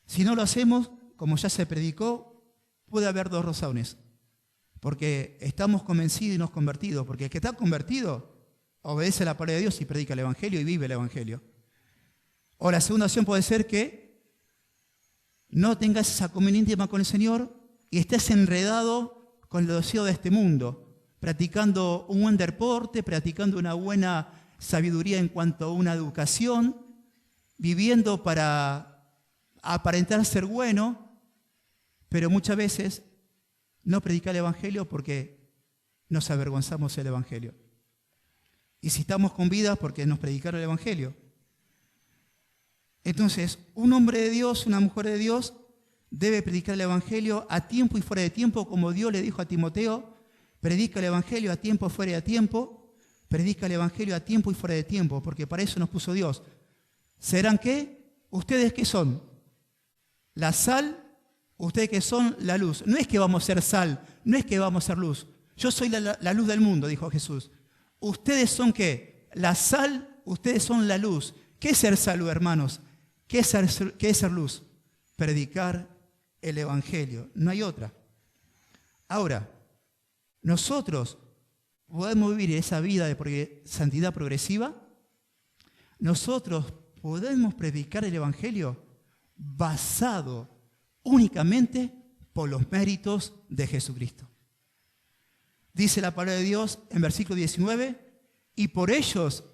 Si no lo hacemos, como ya se predicó, puede haber dos razones. Porque estamos convencidos y nos convertidos. Porque el que está convertido obedece la palabra de Dios y predica el Evangelio y vive el Evangelio. O la segunda opción puede ser que no tengas esa comunión íntima con el Señor y estés enredado con el deseo de este mundo, practicando un buen deporte, practicando una buena sabiduría en cuanto a una educación, viviendo para aparentar ser bueno, pero muchas veces no predicar el Evangelio porque nos avergonzamos del Evangelio. Y si estamos con vida, porque nos predicaron el Evangelio. Entonces, un hombre de Dios, una mujer de Dios, debe predicar el Evangelio a tiempo y fuera de tiempo, como Dios le dijo a Timoteo, predica el Evangelio a tiempo, fuera de tiempo, predica el Evangelio a tiempo y fuera de tiempo, porque para eso nos puso Dios. ¿Serán qué? ¿Ustedes qué son? La sal, ustedes que son la luz. No es que vamos a ser sal, no es que vamos a ser luz. Yo soy la luz del mundo, dijo Jesús. ¿Ustedes son qué? La sal, ustedes son la luz. ¿Qué es ser sal, hermanos? ¿Qué es ser luz? Predicar el Evangelio. No hay otra. Ahora, nosotros podemos vivir esa vida de santidad progresiva. Nosotros podemos predicar el Evangelio basado únicamente por los méritos de Jesucristo. Dice la palabra de Dios en versículo 19, y por ellos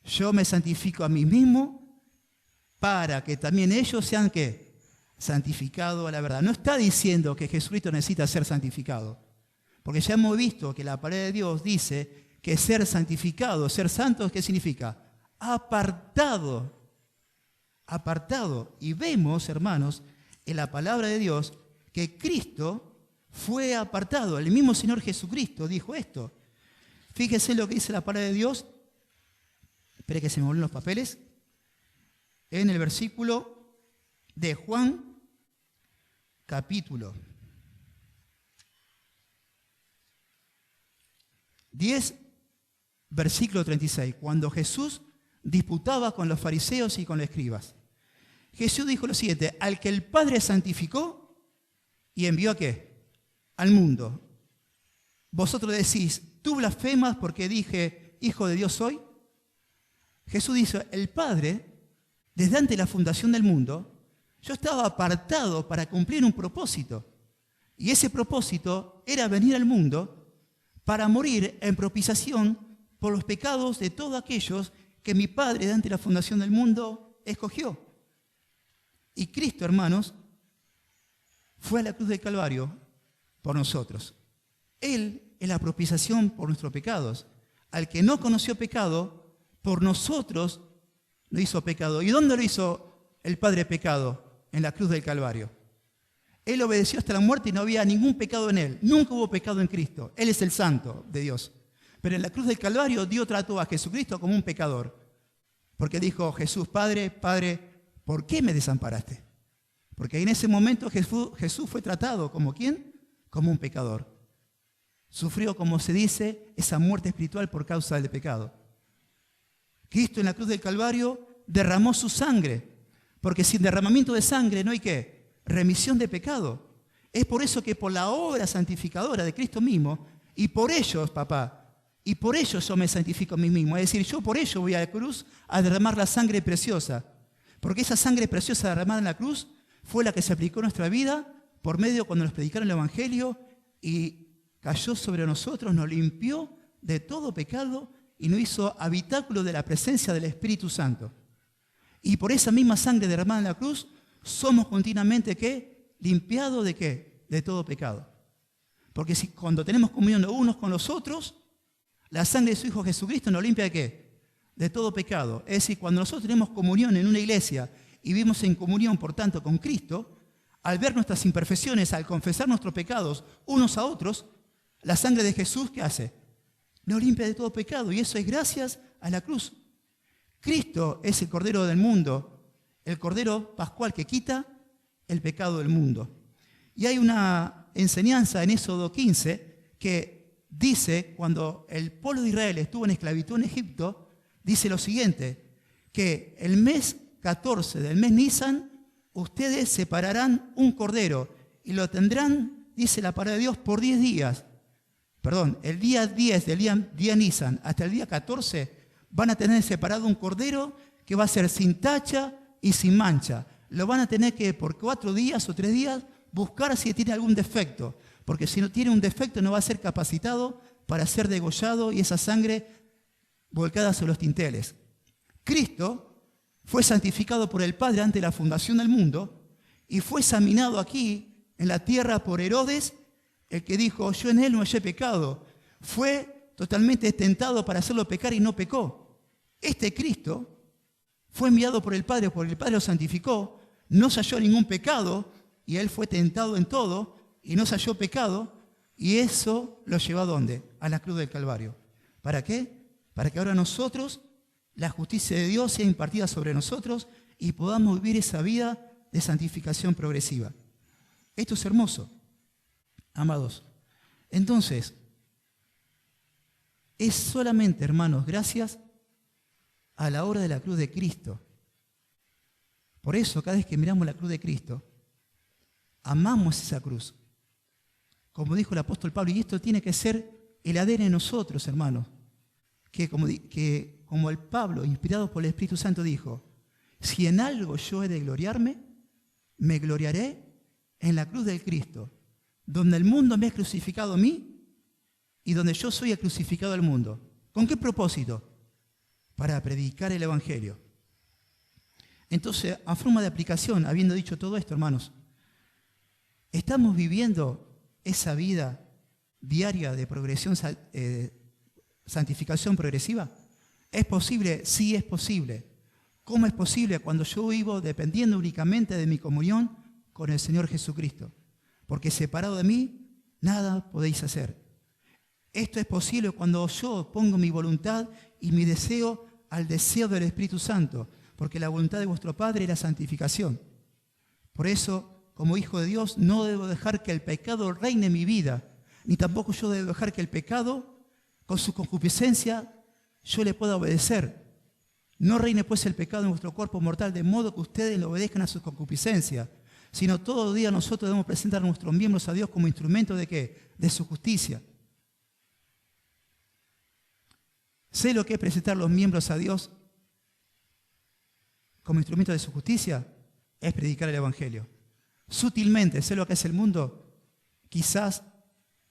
yo me santifico a mí mismo para que también ellos sean ¿qué? Santificados a la verdad. No está diciendo que Jesucristo necesita ser santificado, porque ya hemos visto que la palabra de Dios dice que ser santificado, ser santos, ¿qué significa? Apartado. Apartado. Y vemos, hermanos, en la palabra de Dios que Cristo fue apartado. El mismo Señor Jesucristo dijo esto. Fíjese lo que dice la palabra de Dios. Espere que se me vuelven los papeles. En el versículo de Juan, capítulo 10, versículo 36. Cuando Jesús disputaba con los fariseos y con los escribas, Jesús dijo lo siguiente: al que el Padre santificó y envió ¿a qué? Al mundo. Vosotros decís, tú blasfemas porque dije, hijo de Dios soy. Jesús dice, el Padre, desde antes de la fundación del mundo, yo estaba apartado para cumplir un propósito. Y ese propósito era venir al mundo para morir en propiciación por los pecados de todos aquellos que mi Padre, desde antes de la fundación del mundo, escogió. Y Cristo, hermanos, fue a la cruz del Calvario por nosotros. Él es la propiciación por nuestros pecados. Al que no conoció pecado, por nosotros lo hizo pecado. ¿Y dónde lo hizo el Padre pecado? En la cruz del Calvario. Él obedeció hasta la muerte y no había ningún pecado en él. Nunca hubo pecado en Cristo. Él es el santo de Dios. Pero en la cruz del Calvario Dios trató a Jesucristo como un pecador. Porque dijo Jesús, Padre, ¿por qué me desamparaste? Porque en ese momento Jesús fue tratado como ¿quién? Como un pecador. Sufrió, como se dice, esa muerte espiritual por causa del pecado. Cristo en la cruz del Calvario derramó su sangre, porque sin derramamiento de sangre no hay ¿qué? Remisión de pecado. Es por eso que por la obra santificadora de Cristo mismo, y por ellos, papá, y por ellos yo me santifico a mí mismo. Es decir, yo por ello voy a la cruz a derramar la sangre preciosa, porque esa sangre preciosa derramada en la cruz fue la que se aplicó en nuestra vida por medio cuando nos predicaron el Evangelio y cayó sobre nosotros, nos limpió de todo pecado y nos hizo habitáculo de la presencia del Espíritu Santo. Y por esa misma sangre derramada en la cruz, somos continuamente ¿qué? Limpiados de ¿qué? De todo pecado. Porque si cuando tenemos comunión unos con los otros, la sangre de su Hijo Jesucristo nos limpia de ¿qué? De todo pecado. Es decir, cuando nosotros tenemos comunión en una iglesia y vivimos en comunión, por tanto, con Cristo, al ver nuestras imperfecciones, al confesar nuestros pecados unos a otros, la sangre de Jesús, ¿qué hace? Nos limpia de todo pecado, y eso es gracias a la cruz. Cristo es el Cordero del mundo, el Cordero Pascual que quita el pecado del mundo. Y hay una enseñanza en Éxodo 15 que dice, cuando el pueblo de Israel estuvo en esclavitud en Egipto, dice lo siguiente, que el mes 14 del mes Nisan, ustedes separarán un cordero y lo tendrán, dice la palabra de Dios, por 10 días. Perdón, el día 10 del día Nisan hasta el día 14 van a tener separado un cordero que va a ser sin tacha y sin mancha. Lo van a tener que por 4 días o 3 días buscar si tiene algún defecto, porque si no tiene un defecto no va a ser capacitado para ser degollado y esa sangre volcada sobre los tinteles. Cristo fue santificado por el Padre antes de la fundación del mundo y fue examinado aquí en la tierra por Herodes, el que dijo, yo en él no hallé pecado. Fue totalmente tentado para hacerlo pecar y no pecó. Este Cristo fue enviado por el Padre lo santificó, no se halló ningún pecado y él fue tentado en todo y no se halló pecado y eso lo llevó ¿a dónde? A la cruz del Calvario. ¿Para qué? Para que ahora nosotros, la justicia de Dios sea impartida sobre nosotros y podamos vivir esa vida de santificación progresiva. Esto es hermoso, amados. Entonces, es solamente, hermanos, gracias a la obra de la cruz de Cristo. Por eso, cada vez que miramos la cruz de Cristo, amamos esa cruz. Como dijo el apóstol Pablo, y esto tiene que ser el ADN en nosotros, hermanos, que como el Pablo, inspirado por el Espíritu Santo, dijo, si en algo yo he de gloriarme, me gloriaré en la cruz del Cristo, donde el mundo me ha crucificado a mí y donde yo soy el crucificado al mundo. ¿Con qué propósito? Para predicar el Evangelio. Entonces, a forma de aplicación, habiendo dicho todo esto, hermanos, ¿estamos viviendo esa vida diaria de progresión, santificación progresiva? ¿Es posible? Sí, es posible. ¿Cómo es posible? Cuando yo vivo dependiendo únicamente de mi comunión con el Señor Jesucristo. Porque separado de mí, nada podéis hacer. Esto es posible cuando yo pongo mi voluntad y mi deseo al deseo del Espíritu Santo, porque la voluntad de vuestro Padre es la santificación. Por eso, como hijo de Dios, no debo dejar que el pecado reine en mi vida, ni tampoco yo debo dejar que el pecado, con su concupiscencia, yo le pueda obedecer. No reine pues el pecado en vuestro cuerpo mortal, de modo que ustedes le obedezcan a su concupiscencia, sino todo día nosotros debemos presentar a nuestros miembros a Dios como instrumento de ¿qué? De su justicia. ¿Sé lo que es presentar los miembros a Dios como instrumento de su justicia? Es predicar el Evangelio. Sutilmente, ¿sé lo que es el mundo? Quizás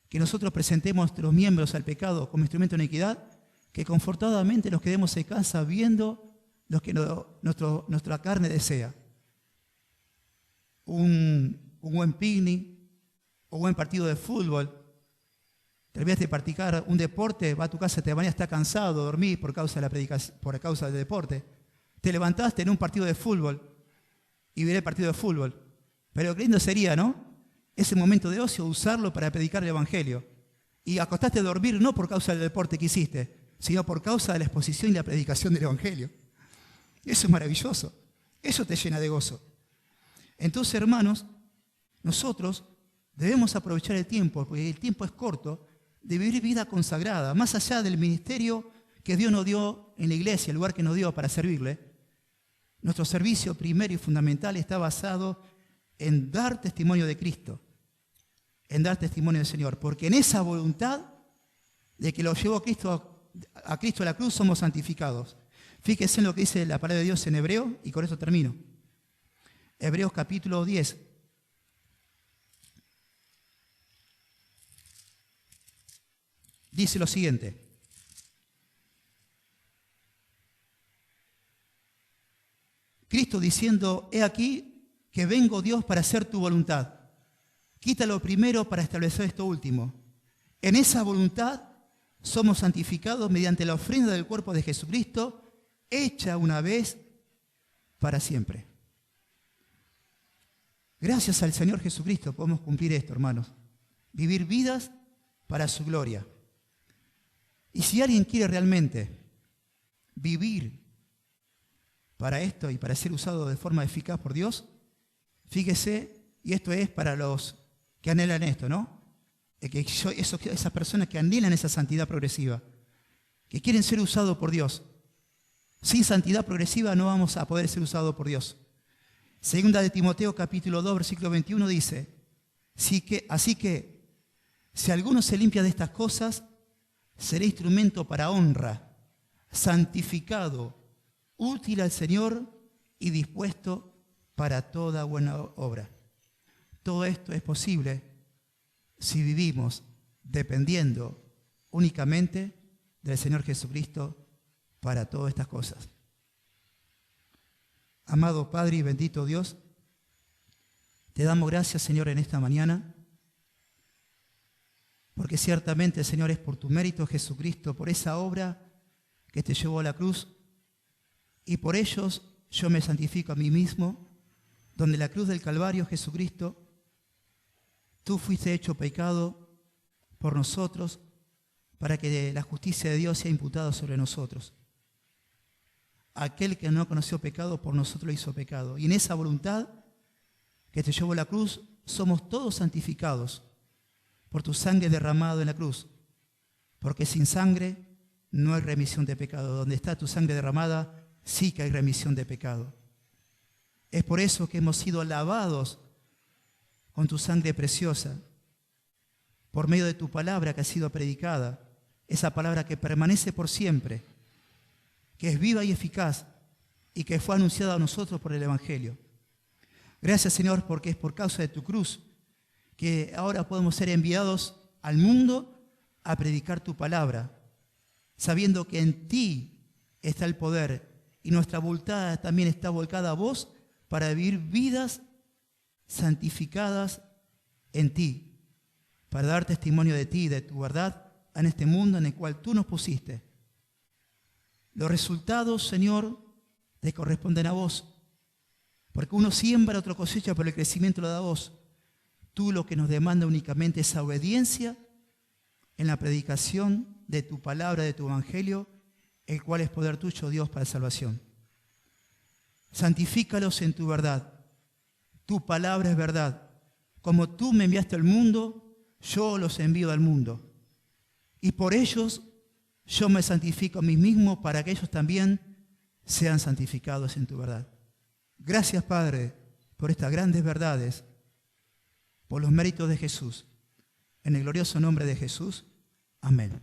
que nosotros presentemos a nuestros miembros al pecado como instrumento de iniquidad, que confortadamente nos quedemos en casa viendo lo que nuestra carne desea. Un buen picnic, un buen partido de fútbol. Terminaste de practicar un deporte, va a tu casa, te bañas, estás cansado, dormís por causa de la predicación, por causa del deporte. Te levantaste en un partido de fútbol y veré el partido de fútbol. Pero qué lindo sería, ¿no? Ese momento de ocio, usarlo para predicar el Evangelio. Y acostaste a dormir no por causa del deporte que hiciste, sino por causa de la exposición y la predicación del Evangelio. Eso es maravilloso. Eso te llena de gozo. Entonces, hermanos, nosotros debemos aprovechar el tiempo, porque el tiempo es corto, de vivir vida consagrada, más allá del ministerio que Dios nos dio en la iglesia, el lugar que nos dio para servirle. Nuestro servicio primero y fundamental está basado en dar testimonio de Cristo, en dar testimonio del Señor, porque en esa voluntad de que lo llevó a Cristo a la cruz somos santificados. Fíjense en lo que dice la palabra de Dios en Hebreo, y con esto termino. Hebreos capítulo 10. Dice lo siguiente. Cristo diciendo, he aquí que vengo Dios para hacer tu voluntad. Quita lo primero para establecer esto último. En esa voluntad somos santificados mediante la ofrenda del cuerpo de Jesucristo, hecha una vez para siempre. Gracias al Señor Jesucristo podemos cumplir esto, hermanos. Vivir vidas para su gloria. Y si alguien quiere realmente vivir para esto y para ser usado de forma eficaz por Dios, fíjese, y esto es para los que anhelan esto, ¿no? Esas personas que anhelan esa santidad progresiva, que quieren ser usados por Dios. Sin santidad progresiva no vamos a poder ser usados por Dios. Segunda de Timoteo capítulo 2, versículo 21 dice, así que si alguno se limpia de estas cosas, será instrumento para honra, santificado, útil al Señor y dispuesto para toda buena obra. Todo esto es posible si vivimos dependiendo únicamente del Señor Jesucristo para todas estas cosas. Amado Padre y bendito Dios, te damos gracias, Señor, en esta mañana, porque ciertamente, Señor, es por tu mérito, Jesucristo, por esa obra que te llevó a la cruz, y por ellos yo me santifico a mí mismo, donde la cruz del Calvario, Jesucristo, tú fuiste hecho pecado por nosotros, para que la justicia de Dios sea imputada sobre nosotros. Aquel que no conoció pecado, por nosotros lo hizo pecado. Y en esa voluntad que te llevó a la cruz, somos todos santificados por tu sangre derramada en la cruz. Porque sin sangre no hay remisión de pecado. Donde está tu sangre derramada, sí que hay remisión de pecado. Es por eso que hemos sido lavados con tu sangre preciosa, por medio de tu palabra que ha sido predicada, esa palabra que permanece por siempre, que es viva y eficaz y que fue anunciada a nosotros por el Evangelio. Gracias, Señor, porque es por causa de tu cruz que ahora podemos ser enviados al mundo a predicar tu palabra, sabiendo que en ti está el poder y nuestra voluntad también está volcada a vos para vivir vidas santificadas en ti, para dar testimonio de ti y de tu verdad en este mundo en el cual tú nos pusiste. Los resultados, Señor, te corresponden a vos, porque uno siembra, otro cosecha, pero el crecimiento lo da a vos. Tú lo que nos demanda únicamente es obediencia en la predicación de tu palabra, de tu evangelio, el cual es poder tuyo, Dios, para salvación. Santifícalos en tu verdad. Tu palabra es verdad. Como tú me enviaste al mundo, yo los envío al mundo. Y por ellos yo me santifico a mí mismo para que ellos también sean santificados en tu verdad. Gracias, Padre, por estas grandes verdades, por los méritos de Jesús. En el glorioso nombre de Jesús. Amén.